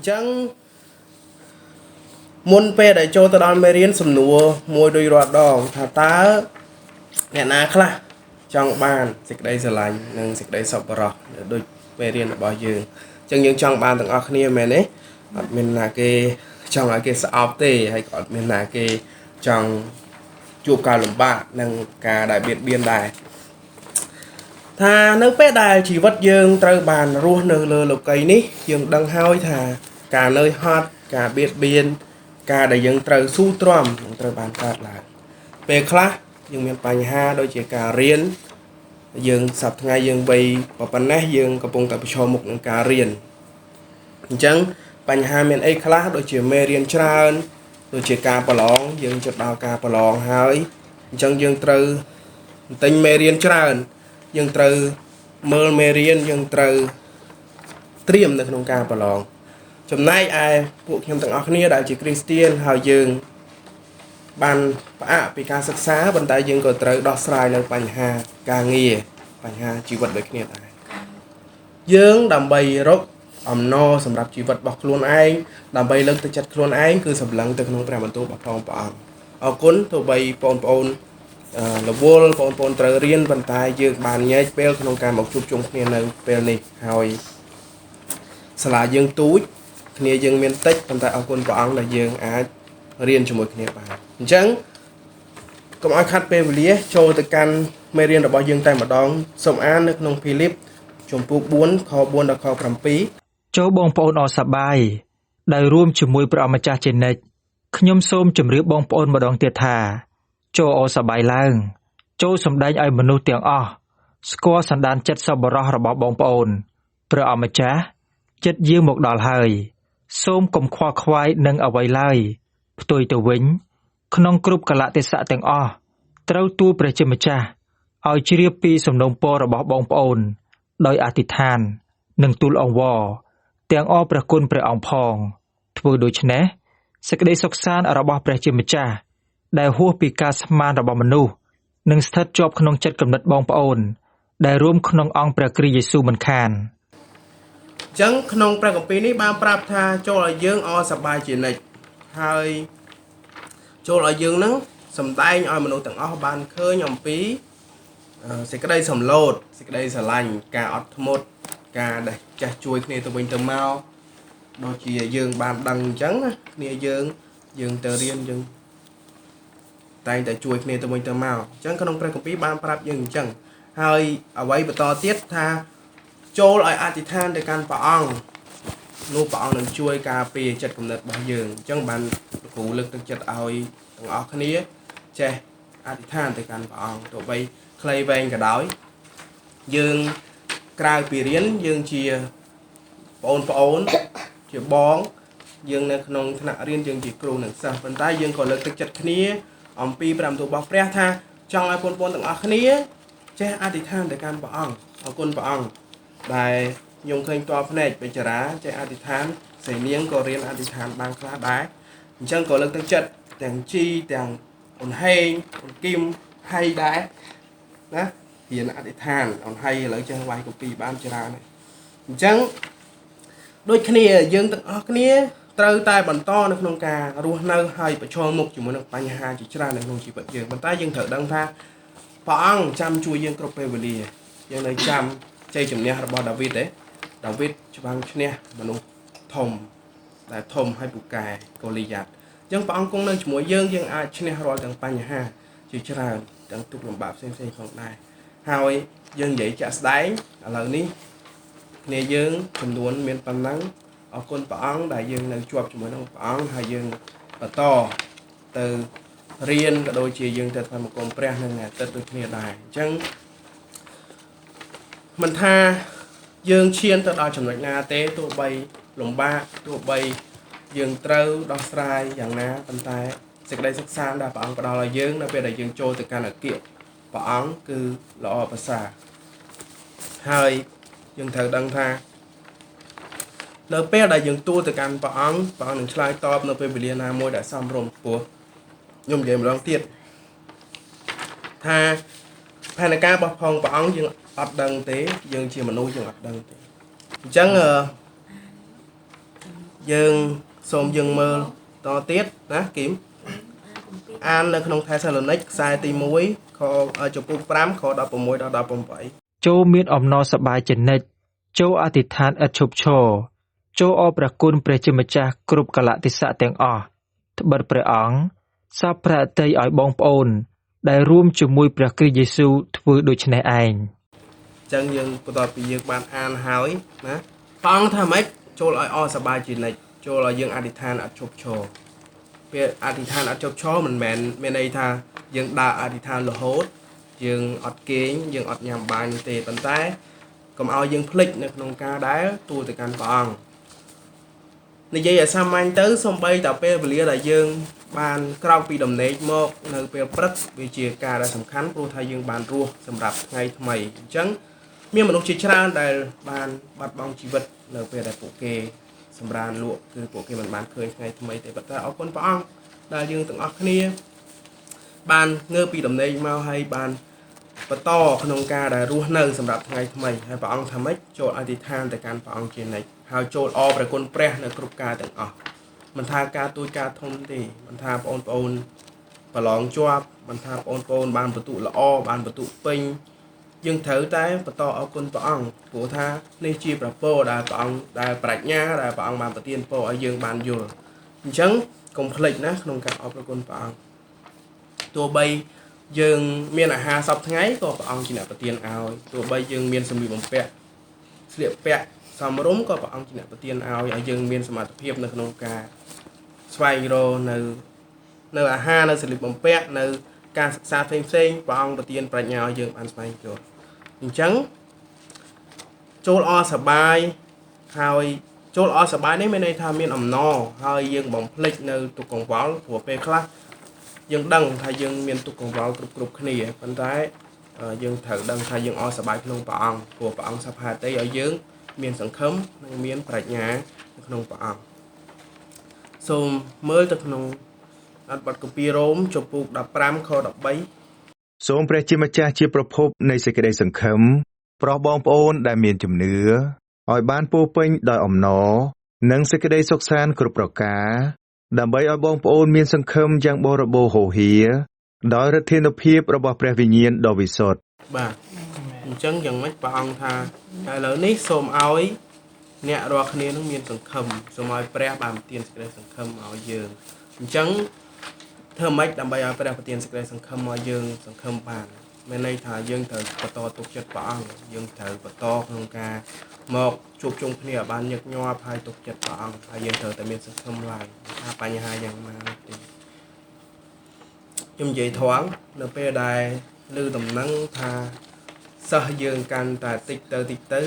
Chẳng muôn pe để cho ta đón mê riêng sầm nùa môi đôi rọt đỏ thà tá nè na khla trong bàn dịch đây giờ lành nâng dịch đây sập bờ đôi mê riêng bao giờ chẳng những trong bàn từng óc nia mẹ đấy mình là cái trong là cái sạp tê hay còn mình là cái trong chụp cả lồng bạc nâng cả đại biệt biên đài thà nước bé đài chỉ vật dương trời bàn rùa nơ lơ lục cây ní dương đằng hoi thà cả nơi hot cả biệt biên cả đại dương trời su tròn trời bàn cát lại về khá dương miền Pành Ha đôi chỉ cả riêng dương sập ngay dương bay và pan nét dương có bông tập cho một cả riêng chẳng Pành Ha miền ấy khá đôi chỉ mê riêng trơn đôi chỉ cả bờ lóng dương chụp đào cả bờ lóng hơi chẳng dương trời tinh mê riêng trơn dương trời mơ mê riêng dương trời triềm đượcក្នុងការប្រឡងចំណែកឯពួកខ្ញុំទាំងអស់គ្នាដែលជាគ្រីស្ទៀនហើយយើងបានផ្អាកពីការសិក្សាប៉ុន្តែយើងក៏ត្រូវដោះស្រាយនៅបញ្ហាការងារបញ្ហាជីវិតដូចគ្នាដែរយើងដើម្បីរកអំណរសម្រាប់ជីវិតរបស់ខ្លួនឯងដើម្បីលើកទឹកចិត្តខ្លួនឯងគឺសម្លឹងទៅក្នុងព្រះបន្ទូលរបស់ព្រះអង្គអរគុណទោះបីបងប្អូនរវល់បងប្អូនត្រូវរៀនប៉ុន្តែយើងបានញែកពេលក្នុងការមកជួបជុំគ្នានៅពេលនេះហើយសាលាយើងទូចគ្នាយើងមានតិចប៉ុន្តែអរគុណព្រះអង្គដែលយើងអាចរៀនជាមួយគ្នាបានអញ្ចឹងកុំឲ្យខាត់ពេលវេលាចូលទៅកាន់មេរៀនរបស់យើងតែម្ដងសូមអាននៅក្នុងភីលីបជំពូក4ខ4ដល់ខ7ចូលបងប្អូនអរសប្បាយដែលរួមជាមួយព្រះអម្ចាស់ជានិច្ចខ្ញុំសូមជម្រាបបងប្អូនម្ដងទៀតថាចូលអរសប្បាយឡើងចូលសម្ដែងឲ្យមនុស្សទាំងអស់ស្គាល់សន្តានចិត្តសប្បុរសរបស់បងប្អូនព្រះអម្ចាស់ចិត្តយាងមកដល់ហើយសូមកុំខ្វល់ខ្វាយនឹងអ្វីឡើយផ្ទុយទៅវិញក្នុងគ្រប់កលៈទេសៈទាំងអស់ត្រូវទូលព្រះជាម្ចាស់ឲ្យជ្រាបពីសំណូមពររបស់បងប្អូនដោយអធិដ្ឋាននិងទូលអង្វរទាំងអរព្រះគុណព្រះអង្គផងធ្វើដូច្នេះសេចក្តីសុខសាន្តរបស់ព្រះជាម្ចាស់ដែលហួសពីការស្មានរបស់មនុស្សនឹងស្ថិតជាប់ក្នុងចិត្តគំនិតបងប្អូនដែលរួមក្នុងអង្គព្រះគ្រីស្ទយេស៊ូវមិនខានចឹងក្នុងព្រះគម្ពីរនេះបានប្រាប់ថាចូលឲ្យយើងអរសប្បាយជានិច្ចហើយចូលឲ្យយើងនឹងសំដែងឲ្យមនុស្សទាំងអស់បានឃើញអំពីសេចក្តីសម្លូតសេចក្តីស្រឡាញ់ការអត់ធ្មត់ការដែលចេះជួយគ្នាទៅវិញទៅមកដូចជាយើងបានដឹងអញ្ចឹងណាគ្នាយើងទៅរៀនយើងតែងតែជួយគ្នាទៅវិញទៅមកអញ្ចឹងក្នុងព្រះគម្ពីរបានប្រាប់យើងអញ្ចឹងហើយអ្វីបន្តទៀតថាចូលឲ្យអធិដ្ឋានទៅកាន់ព្រះអង្គនោះព្រះអង្គនឹងជួយការពារចិត្តគំនិតរបស់យើងអញ្ចឹងបានគ្រូលើកទឹកចិត្តឲ្យទាំងអស់គ្នាចេះអធិដ្ឋានទៅកាន់ព្រះអង្គទោះបីខ្លីវែងក៏ដោយយើងក្រៅពីរៀនយើងជាបងប្អូនជាបងយើងនៅក្នុងថ្នាក់រៀនយើងជាគ្រូនិងសិស្សប៉ុន្តែយើងក៏លើកទឹកចិត្តគ្នាអំពីព្រះបន្ទូលរបស់ព្រះថាចង់ឲ្យបងប្អូនទាំងអស់គ្នាចេះអធិដ្ឋានទៅកាន់ព្រះអង្គអរគុណព្រះអង្គដែលខ្ញុំឃើញតបភ្នែកបេចារាចេះអធិដ្ឋានស្រីនាងក៏រៀនអធិដ្ឋានបានខ្លះដែរអញ្ចឹងក៏លើកទឹកចិត្តទាំងជីទាំងអូនហេងអូនគឹមហៃដែរណារៀនអធិដ្ឋានអូនហៃឥឡូវចេះវាយកូពីបានច្រើនហើយអញ្ចឹងដូចគ្នាយើងទាំងអស់គ្នាត្រូវតែបន្តនៅក្នុងការរស់នៅហើយប្រឈមមុខជាមួយនឹងបញ្ហាជាច្រើននៅក្នុងជីវិតយើងប៉ុន្តែយើងត្រូវដឹងថាព្រះអង្គចាំជួយយើងគ្រប់ពេលវេលាយើងនៅចាំជ័យជំនះរបស់ដាវីតដាវីតច្បាំងឈ្នះមនុស្សធំដែលធំហើយពូកែកូលីយ៉ាត់អញ្ចឹងព្រះអង្គគង់នៅជាមួយយើងអាចឈ្នះរាល់ទាំងបញ្ហាជាច្រើនទាំងទុក្ខលំបាកផ្សេងៗផងដែរហើយយើងនិយាយចាក់ស្ដែងឥឡូវនេះគ្នាយើងចំនួនមានប៉ុណ្ណឹងអរគុណព្រះអង្គដែលយើងនៅជាប់ជាមួយនឹងព្រះអង្គហើយយើងបន្តទៅរៀនក៏ដូចជាយើងទៅធ្វើមកគុំព្រះនឹងអាទិត្យដូចគ្នាដែរអញ្ចឹងមិនថាយើងឈានទៅដល់ចំណុចណាទេទោះបីលំបាកទោះបីយើងត្រូវដោះស្រាយយ៉ាងណាប៉ុន្តែសេចក្តីសុខសាន្តដែលព្រះអង្គផ្ដល់ឲ្យយើងនៅពេលដែលយើងចូលទៅកាន់អគារព្រះអង្គគឺល្អប្រសើរហើយយើងត្រូវដឹងថានៅពេលដែលយើងទូលទៅកាន់ព្រះអង្គនឹងឆ្លើយតបនៅពេលវេលាណាមួយដែលសមរម្យពោះខ្ញុំនិយាយម្ដងទៀតថាផែនការរបស់ព្រះអង្គយើងអត់ដឹងទេយើងជាមនុស្សយើងអត់ដឹងទេអញ្ចឹង យើងសូមយើងមើលតទៀតណាគីមអាននៅក្នុងថេសាឡូនីកខ្សែទី1ខចំពោះ5ខ16ដល់18 ចូលមានអំណរសប្បាយជានិច្ចចូលអធិដ្ឋានឥតឈប់ឈរចូលអរព្រះគុណព្រះជាម្ចាស់គ្រប់កលៈទេសៈទាំងអស់ត្បិតព្រះអង្គសពព្រះអតីយឲ្យបងប្អូនដែលរួមជាមួយព្រះគ្រីស្ទយេស៊ូវធ្វើដូច្នេះឯង ចឹងយើងបន្ទាប់ពីយើងបានអានហើយណាព្រះអង្គថាម៉េចចូលឲ្យអរសប្បាយជានិច្ចចូលឲ្យយើងអធិដ្ឋានអត់ឈប់ឈរពេលអធិដ្ឋានអត់ឈប់ឈរមិនមែនមានន័យថាយើងដើរអធិដ្ឋានរហូតយើងអត់គេងយើងអត់ញ៉ាំបាយទេប៉ុន្តែកុំឲ្យយើងភ្លេចនៅក្នុងការដែលទូលទៅកាន់ព្រះអង្គនិយាយឲ្យសាមញ្ញទៅសំបីតែពេលវេលាដែលយើងបានក្រោកពីដំណេកមកនៅពេលព្រឹកវាជាការដែលសំខាន់ព្រោះថាយើងបានរស់សម្រាប់ថ្ងៃថ្មីអញ្ចឹងមានមនុស្សជាច្រើនដែលបានបាត់បង់ជីវិតនៅពេលដែលពួកគេសម្រានលក់គឺពួកគេមិនបានឃើញថ្ងៃថ្មីទេប៉ុន្តែអរគុណព្រះអង្គដែលយើងទាំងអស់គ្នាបានងើបពីដំណេកមកហើយបានបន្តក្នុងការដែលរស់នៅសម្រាប់ថ្ងៃថ្មីហើយព្រះអង្គថាម៉េចចូលអធិដ្ឋានទៅកាន់ព្រះអង្គជានិច្ចហើយចូលអរព្រះគុណព្រះនៅគ្រប់ការទាំងអស់មិនថាការទូចការធំទេមិនថាបងប្អូនប្រឡងជាប់មិនថាបងប្អូនបានបន្ទុកល្អបានបន្ទុកពេញយើងត្រូវតែបន្តអរគុណព្រះអង្គព្រោះថានេះជាប្រពោដែលព្រះអង្គដែលប្រាជ្ញាដែលព្រះអង្គបានប្រទានពរឲ្យយើងបានយល់អញ្ចឹងកុំភ្លេចណាក្នុងការអរគុណព្រះអង្គទោះបីយើងមានអាហារសពថ្ងៃក៏ព្រះអង្គជាអ្នកប្រទានឲ្យទោះបីយើងមានសម្លៀកបំពាក់ស្លៀកពាក់សមរម្យក៏ព្រះអង្គជាអ្នកប្រទានឲ្យយើងមានសមត្ថភាពនៅក្នុងការស្វែងរកនៅអាហារនៅសម្លៀកបំពាក់នៅការសិក្សាផ្សេងព្រះអង្គប្រទានប្រាជ្ញាឲ្យយើងបានស្វែងយល់អញ្ចឹងចូលអរសប្បាយហើយចូលអរសប្បាយនេះមានន័យថាមានអំណរហើយយើងបំភ្លេចនៅទុក្ខកង្វល់ព្រោះពេលខ្លះយើងដឹងថាយើងមានទុក្ខកង្វល់គ្រប់គ្នាប៉ុន្តែយើងត្រូវដឹងថាយើងអរសប្បាយក្នុងព្រះអង្គព្រោះព្រះអង្គសព្ហាតីឲ្យយើងមានសង្ឃឹមនិងមានប្រាជ្ញានៅក្នុងព្រះអង្គសូមមើលទៅក្នុងអត្ថបទគម្ពីររ៉ូមចំពោះ15ខ13 សូមព្រះជាម្ចាស់ជាប្រភពនៃសេចក្តីសង្ឃឹមប្រោះបងប្អូនដែលមានជំនឿឲ្យបានពោរពេញដោយអំណរនិងសេចក្តីសុខសាន្តគ្រប់ប្រការដើម្បីឲ្យបងប្អូនមានសង្ឃឹមយ៉ាងបរិបូរណ៍ហូរហៀដោយឫទ្ធានុភាពរបស់ព្រះវិញ្ញាណដ៏វិសុទ្ធបាទអញ្ចឹងយ៉ាងម៉េចព្រះអង្គថាឥឡូវនេះសូមឲ្យអ្នករាល់គ្នានឹងមានសង្ឃឹមសូមឲ្យព្រះបានប្រទានសេចក្តីសង្ឃឹមឲ្យយើងអញ្ចឹងធ្វើម៉េចដើម្បីឲ្យព្រះប្រទានសេចក្តីសង្ឃឹមឲ្យយើងសង្ឃឹមបានមានន័យថាយើងត្រូវបន្តទុកចិត្តព្រះអង្គយើងត្រូវបន្តក្នុងការមកជួបជុំគ្នាឲ្យបានញឹកញាប់ហើយទុកចិត្តព្រះអង្គហើយយើងត្រូវតែមានសង្ឃឹមឡើងថាបញ្ហាយ៉ាងណាទេខ្ញុំនិយាយត្រង់នៅពេលដែលឮដំណឹងថាសិស្សយើងកាន់តែតិចទៅ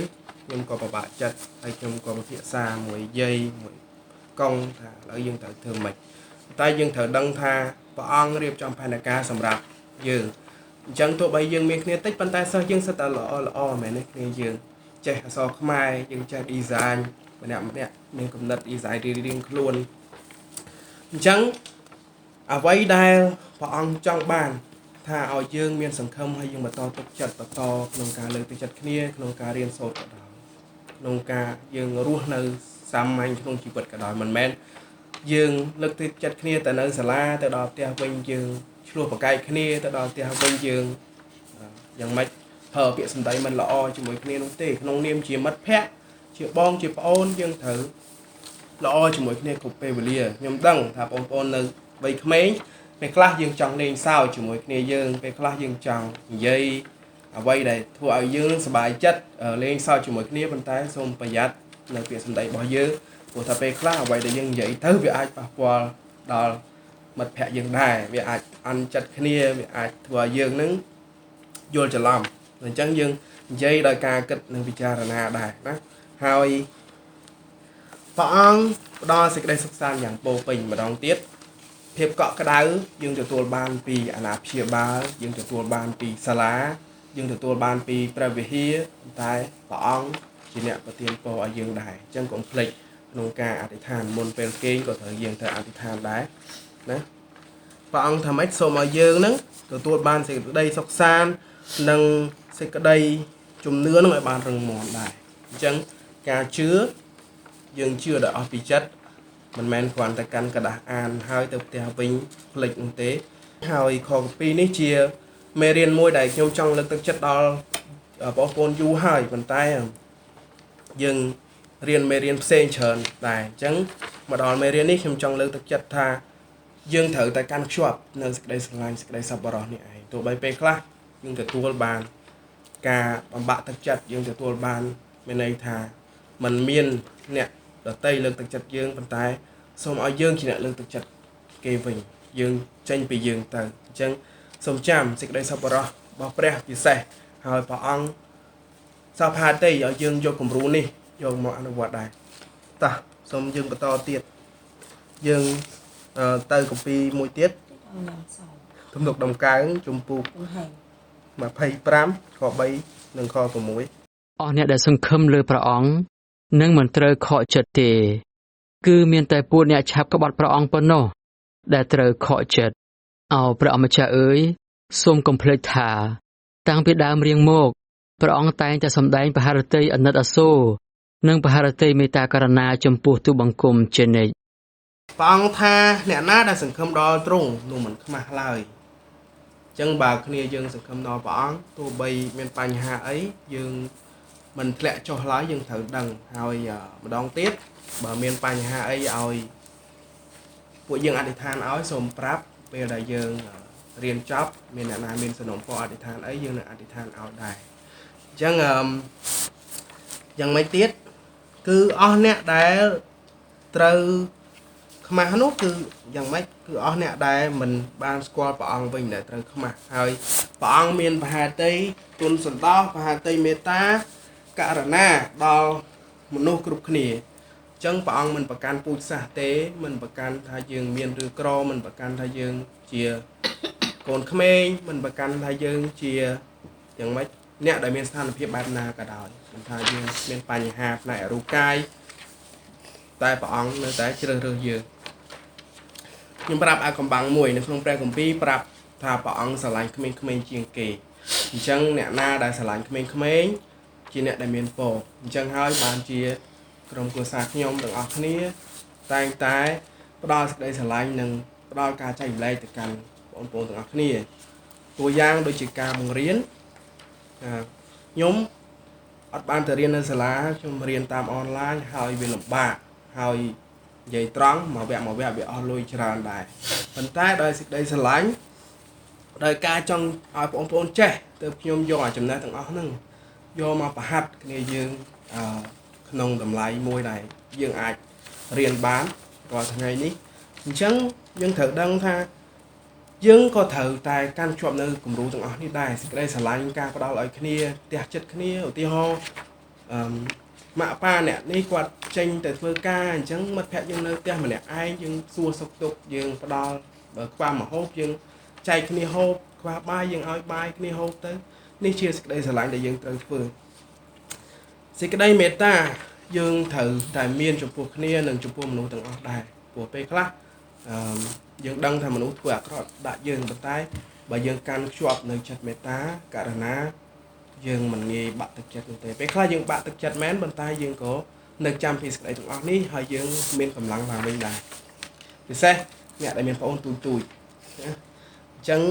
ខ្ញុំក៏ពិបាកចិត្តហើយខ្ញុំក៏ពិភាក្សាមួយយាយមួយកង់ថាឥឡូវយើងត្រូវធ្វើម៉េចតែយើងត្រូវដឹងថាព្រះអង្គរៀបចំផែនការសម្រាប់យើងអញ្ចឹងទោះបីយើងមានគ្នាតិចប៉ុន្តែសិស្សយើងសិតតែល្អមែនទេគ្នាយើងចេះអក្សរខ្មែរយើងចេះ design ម្នាក់មានគំនិត design រៀងខ្លួនអញ្ចឹងអ្វីដែលព្រះអង្គចង់បានថាឲ្យយើងមានសង្ឃឹមហើយយើងបន្តទុកចិត្តបន្តក្នុងការលើកទឹកចិត្តគ្នាក្នុងការរៀនសូត្រក៏ដោយក្នុងការយើងរស់នៅសាមញ្ញក្នុងជីវិតក៏ដោយមិនមែនយើងលើកទឹកចិត្តគ្នាទៅនៅសាលាទៅដល់ផ្ទះវិញយើងឆ្លោះប្រកែកគ្នាទៅដល់ផ្ទះវិញយើងយ៉ាងម៉េចប្រើពាក្យសម្ដីមិនល្អជាមួយគ្នានោះទេក្នុងនាមជាមិត្តភក្តិជាបងជាប្អូនយើងត្រូវល្អជាមួយគ្នាគ្រប់ពេលវេលាខ្ញុំដឹងថាបងប្អូននៅវ័យក្មេងពេលខ្លះយើងចង់លេងសើចជាមួយគ្នាយើងពេលខ្លះយើងចង់និយាយអ្វីដែលធ្វើឲ្យយើងសប្បាយចិត្តលេងសើចជាមួយគ្នាប៉ុន្តែសូមប្រយ័ត្ននៅពាក្យសម្ដីរបស់យើងព្រោះថាពេលខ្លះអ្វីដែលយើងនិយាយទៅវាអាចប៉ះពាល់ដល់មិត្តភក្តិយើងដែរវាអាចអន់ចិត្តគ្នាវាអាចធ្វើឲ្យយើងនឹងយល់ច្រឡំអញ្ចឹងយើងនិយាយដោយការគិតនិងពិចារណាដែរណាហើយព្រះអង្គផ្ដល់សេចក្តីសុខសាន្តយ៉ាងពោពេញម្ដងទៀតភាពកក់ក្ដៅយើងទទួលបានពីអាណាព្យាបាលយើងទទួលបានពីសាលាយើងទទួលបានពីព្រះវិហារតែព្រះអង្គជាអ្នកប្រទានពរឲ្យយើងដែរអញ្ចឹងកុំភ្លេចក្នុងការអធិដ្ឋានមុនពេលគេងក៏ត្រូវយើងត្រូវអធិដ្ឋានដែរណាព្រះអង្គថាម៉េចសូមឲ្យយើងនឹងទទួលបានសេចក្តីសុខសាន្តនិងសេចក្តីជំនឿនឹងឲ្យបានរឹងមាំដែរអញ្ចឹងការជឿយើងជឿដោយអស់ពីចិត្ត មិនមែនគ្រាន់តែកាន់กระดาษអានហើយទៅផ្ទះវិញផ្លេចនោះទេហើយខកពីនេះជាមេរៀនមួយដែលខ្ញុំចង់លើកទឹកចិត្តដល់បងប្អូនយូរហើយប៉ុន្តែយើងរៀនមេរៀនផ្សេងច្រើនដែរអញ្ចឹងមកដល់មេរៀននេះខ្ញុំចង់លើកទឹកចិត្តថាយើងត្រូវតែកាន់ខ្ជាប់នៅសេចក្តីស្រឡាញ់សេចក្តីសប្បុរសនេះឯងទោះបីពេលខ្លះយើងទទួលបានការបំបាក់ទឹកចិត្តយើងទទួលបានមានន័យថាมันមានអ្នកដតីលើកទឹកចិត្តយើងប៉ុន្តែសូមឲ្យយើងជាអ្នកលើកទឹកចិត្តគេវិញយើងចេញពីយើងទៅអញ្ចឹងសូមចាំសេចក្តីសប្បុរសរបស់ព្រះពិសេសហើយព្រះអង្គសពហាតីឲ្យយើងយកគំរូនេះយកមកអនុវត្តដែរតោះសូមយើងបន្តទៀតយើងទៅគម្ពីរមួយទៀតទំនុកដំកើងជំពូក25ខ3និងខ6 អស់អ្នកដែលសង្ឃឹមលើព្រះអង្គនឹងមិនត្រូវខកចិត្តទេគឺមានតែពួកអ្នកឆាប់ក្បត់ព្រះអង្គប៉ុណ្ណោះដែលត្រូវខកចិត្តអោព្រះអម្ចាស់អើយសូមកុំភ្លេចថាតាំងពីដើមរៀងមកព្រះអង្គតែងតែសម្ដែងបហារតីអាណិតអាសូរនិងបហារតីមេត្តាករុណាចំពោះទូបង្គំជានិច្ចព្រះអង្គថាអ្នកណាដែលសង្ឃឹមដល់ទ្រង់នោះមិនខ្មាស់ឡើយអញ្ចឹងបើគ្នាយើងសង្ឃឹមដល់ព្រះអង្គទោះបីមានបញ្ហាអីយើងមិនធ្លាក់ចុះឡើយយើងត្រូវដឹងហើយម្ដងទៀតបើមានបញ្ហាអីឲ្យពួកយើងអធិដ្ឋានឲ្យសូមប្រាប់ពេលដែលយើងរៀនចប់មានអ្នកណាមានសំណូមពរអធិដ្ឋានអីយើងនឹងអធិដ្ឋានឲ្យដែរអញ្ចឹងយ៉ាងម៉េចទៀតគឺអស់អ្នកដែលត្រូវខ្មាស់នោះគឺយ៉ាងម៉េចគឺអស់អ្នកដែលមិនបានស្គាល់ព្រះអង្គវិញដែលត្រូវខ្មាស់ហើយព្រះអង្គមានបហាតីទុនសន្តោសបហាតីមេត្តាករុណាដល់មនុស្សគ្រប់គ្នាអញ្ចឹងព្រះអង្គមិនប្រកាន់ពូជសាសន៍ទេមិនប្រកាន់ថាយើងមានឬក្រមិនប្រកាន់ថាយើងជាកូនក្មេងមិនប្រកាន់ថាយើងជាយ៉ាងម៉េចអ្នកដែលមានស្ថានភាពបែបណាក៏ដោយមិនថាយើងមានបញ្ហាផ្នែករូបកាយតែព្រះអង្គនៅតែជ្រើសរើសយើងខ្ញុំប្រាប់អាកំបាំងមួយនៅក្នុងព្រះគម្ពីរប្រាប់ថាព្រះអង្គស្រឡាញ់ក្មេងៗជាងគេអញ្ចឹងអ្នកណាដែលស្រឡាញ់ក្មេងៗជាអ្នកដែលមានពរអញ្ចឹងហើយបានជាក្រុមគ្រួសារខ្ញុំទាំងអស់គ្នាតែងតែផ្ដល់សេចក្តីស្រឡាញ់និងផ្ដល់ការចែករំលែកទៅកាន់បងប្អូនទាំងអស់គ្នាតួយ៉ាងដូចជាការបង្រៀនខ្ញុំអត់បានទៅរៀននៅសាលាខ្ញុំរៀនតាមអនឡាញហើយវាលំបាកហើយនិយាយត្រង់មួយវគ្គវាអស់លុយច្រើនដែរប៉ុន្តែដោយសេចក្តីស្រឡាញ់ដោយការចង់ឲ្យបងប្អូនចេះទើបខ្ញុំយកអាចំណេះទាំងអស់ហ្នឹងយកមកប្រហាត់គ្នាយើងក្នុងតម្លៃមួយដែលយើងអាចរៀនបានរាល់ថ្ងៃនេះអញ្ចឹងយើងត្រូវដឹងថាយើងក៏ត្រូវតែកាន់ជាប់នៅគំរូទាំងអស់នេះដែរសេចក្តីស្រឡាញ់ការផ្ដល់ឲ្យគ្នាផ្ទះចិត្តគ្នាឧទាហរណ៍ម៉ាក់ប៉ាអ្នកនេះគាត់ចេញទៅធ្វើការអញ្ចឹងមិត្តភក្តិយើងនៅផ្ទះម្នាក់ឯងយើងសួរសុខទុក្ខយើងផ្ដល់បើខ្វះម្ហូបយើងចែកគ្នាហូបខ្វះបាយយើងឲ្យបាយគ្នាហូបទៅនេះជាសេចក្តីស្រឡាញ់ដែលយើងត្រូវធ្វើសេចក្តីមេត្តាយើងត្រូវតែមានចំពោះគ្នានិងចំពោះមនុស្សទាំងអស់ដែរព្រោះពេលខ្លះយើងដឹងថាមនុស្សធ្វើអាក្រក់ដាក់យើងប៉ុន្តែបើយើងកាន់ខ្ជាប់នៅចិត្តមេត្តាករុណាយើងមិនងាយបាក់ទឹកចិត្តនោះទេពេលខ្លះយើងបាក់ទឹកចិត្តមែនប៉ុន្តែយើងក៏នៅចាំពីសេចក្តីទាំងអស់នេះហើយយើងមានកម្លាំងឡើងវិញដែរពិសេសអ្នកដែលមានប្អូនទូចណាអញ្ចឹង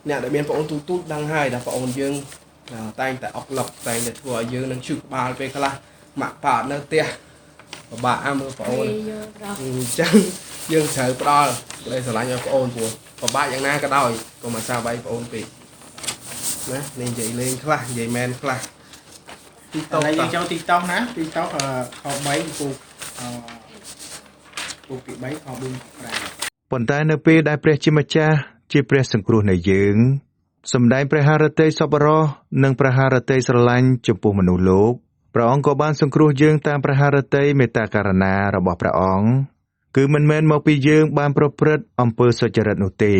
អ្នកដែលមានប្អូនទូចដឹងហើយថាប្អូនយើងតែងតែអុកឡុកតែងតែធ្វើឲ្យយើងនឹងឈឺក្បាលពេលខ្លះម៉ាក់ប៉ាអត់នៅផ្ទះពិបាកមើលប្អូនអញ្ចឹងយើងត្រូវផ្ដល់ក្តីស្រឡាញ់ឲ្យប្អូនព្រោះពិបាកយ៉ាងណាក៏ដោយកុំឲ្យសាវាយប្អូនពេកណានេះនិយាយលេងខ្លះនិយាយមែនខ្លះ TikTok ឥឡូវយើងចូល TikTok ណា TikTok ខ3ពូពូពី3ខ4 5ប៉ុន្តែនៅពេលដែលព្រះជាម្ចាស់ជាព្រះសង្គ្រោះនៃយើងសម្ដែងព្រះハរតីសប្បុរសនិងព្រះハរតីស្រឡាញ់ចំពោះមនុស្សលោកព្រះអង្គក៏បានសង្គ្រោះយើងតាមព្រះハរតីមេត្តាករុណារបស់ព្រះអង្គគឺមិនមែនមកពីយើងបានប្រព្រឹត្តអំពើសុចរិតនោះទេ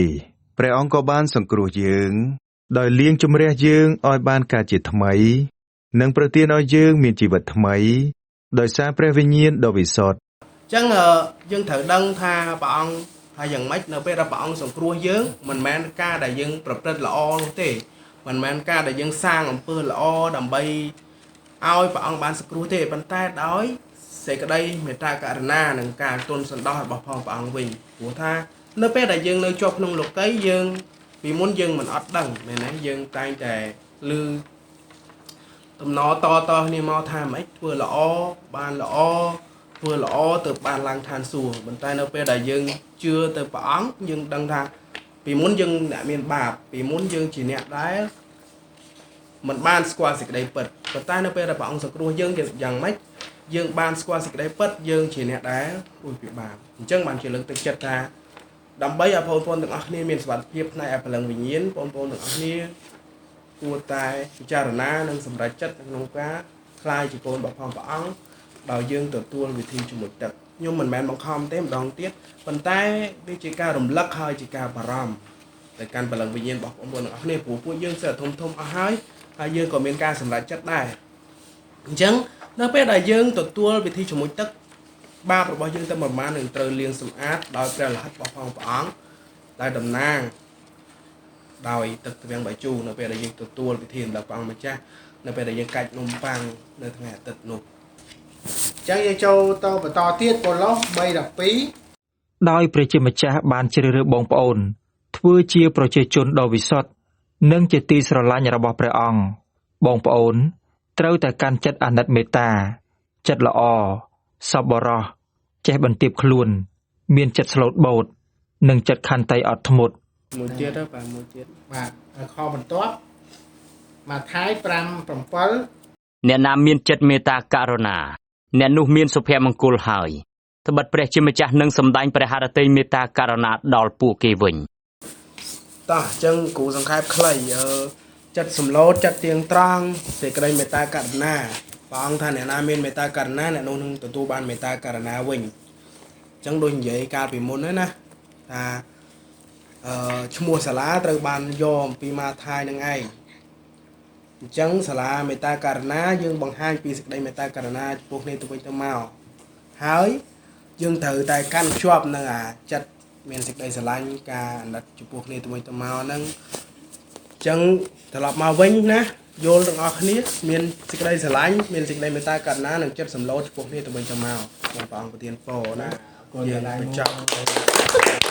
ព្រះអង្គក៏បានសង្គ្រោះយើងដោយលាងជម្រះយើងឲ្យបានកើតជាថ្មីនិងប្រទានឲ្យយើងមានជីវិតថ្មីដោយសារព្រះវិញ្ញាណដ៏វិសុទ្ធអញ្ចឹងយើងត្រូវដឹងថាព្រះអង្គហើយយ៉ាងម៉េចនៅពេលដែលព្រះអង្គសង្គ្រោះយើងមិនមែនការដែលយើងប្រព្រឹត្តល្អនោះទេមិនមែនការដែលយើងសាងអំពើល្អដើម្បីឲ្យព្រះអង្គបានសង្គ្រោះទេប៉ុន្តែដោយស សេចក្តីមេត្តាករុណានិងការទន់សន្តោសរបស់ផងព្រះអង្គវិញព្រោះថានៅពេលដែលយើងនៅជាប់ក្នុងលោកីយើងពីមុនយើងមិនអត់ដឹងមែនទេយើងតែងតែឮតំណតគ្នាមកថាម៉េចធ្វើល្អបានល្អធ្វើល្អទៅបានឡើងឋានសួគ៌ប៉ុន្តែនៅពេលដែលយើងជឿទៅព្រះអង្គយើងដឹងថាពីមុនយើងអ្នកមានបាបពីមុនយើងជាអ្នកដែលមិនបានស្គាល់សេចក្តីពិតប៉ុន្តែនៅពេលដែលព្រះអង្គសង្គ្រោះយើងយ៉ាងម៉េចយើងបានស្គាល់សេចក្តីពិតយើងជាអ្នកដែលរួចពីបាបអញ្ចឹងបានជាលើកទឹកចិត្តថាដើម្បីឲ្យបងប្អូនទាំងអស់គ្នាមានសុវត្ថិភាពផ្នែកព្រលឹងវិញ្ញាណបងប្អូនទាំងអស់គ្នាគួរតែពិចារណានិងសម្រេចចិត្តក្នុងការខ្លាយជាកូនរបស់ព្រះអង្គដោយយើងទទួលវិធីជាមួយទឹកខ្ញុំមិនមែនបង្ខំទេម្ដងទៀតប៉ុន្តែវាជាការរំលឹកហើយជាការបារម្ភទៅកាន់ព្រលឹងវិញ្ញាណរបស់បងប្អូនទាំងអស់គ្នាព្រោះពួកយើងសិតធំអស់ហើយយើងក៏មានការសម្រេចចិត្តដែរអញ្ចឹងនៅពេលដែលយើងទទួលវិធីជាមួយទឹកបាបរបស់យើងទៅប្រមាណនឹងត្រូវលាងសម្អាតដោយព្រះលិខិតរបស់ព្រះអង្គដែលតំណាងដោយទឹកទ្វាំងបាយជូរនៅពេលដែលយើងទទួលវិធីរបស់ព្រះអង្គម្ចាស់នៅពេលដែលយើងកាច់នំប៉័ងនៅថ្ងៃអាទិត្យនោះ ចឹងយើងចូលទៅបន្តទៀតប៉ុឡោះ3:12 ដោយព្រះជាម្ចាស់បានជ្រើសរើសបងប្អូនធ្វើជាប្រជាជនដ៏វិសុទ្ធនិងជាទីស្រឡាញ់របស់ព្រះអង្គបងប្អូនត្រូវតែកាន់ចិត្តអាណិតមេត្តាចិត្តល្អសប្បុរសចេះបន្ទាបខ្លួនមានចិត្តស្លូតបូតនិងចិត្តខន្តីអត់ធ្មត់ មួយទៀតទៅបាទមួយទៀត បាទខបន្ទាប់ម៉ាថាយ 5:7 អ្នកណាមានចិត្តមេត្តាករុណាអ្នកនោះមានសុភមង្គលហើយត្បិតព្រះជាម្ចាស់នឹងសម្ដែងព្រះハរតីមេត្តាករុណាដល់ពួកគេវិញ តោះអញ្ចឹងគ្រូសង្ខេបខ្លីចិត្តសម្លូតចិត្តទៀងត្រង់សេចក្តីមេត្តាករុណាព្រះអង្គថាអ្នកណាមានមេត្តាករុណាអ្នកនោះនឹងទទួលបានមេត្តាករុណាវិញអញ្ចឹងដូចនិយាយកាលពីមុនហ្នឹងណាថាឈ្មោះសាលាត្រូវបានយកអំពីម៉ាថាយនឹងឯងអញ្ចឹងសាលាមេត្តាករុណាយើងបង្ហាញពីសេចក្តីមេត្តាករុណាចំពោះគ្នាទៅវិញទៅមកហើយយើងត្រូវតែកាន់ជាប់នឹងអាចិត្តមានសេចក្តីស្រឡាញ់ការអាណិតចំពោះគ្នាទៅវិញទៅមកហ្នឹងអញ្ចឹងត្រឡប់មកវិញណាយល់ទាំងអស់គ្នាមានសេចក្តីស្រឡាញ់មានសេចក្តីមេត្តាករុណានិងចិត្តសម្លូតចំពោះគ្នាទៅវិញទៅមកព្រះអង្គប្រទានពរណាយើងបញ្ចប់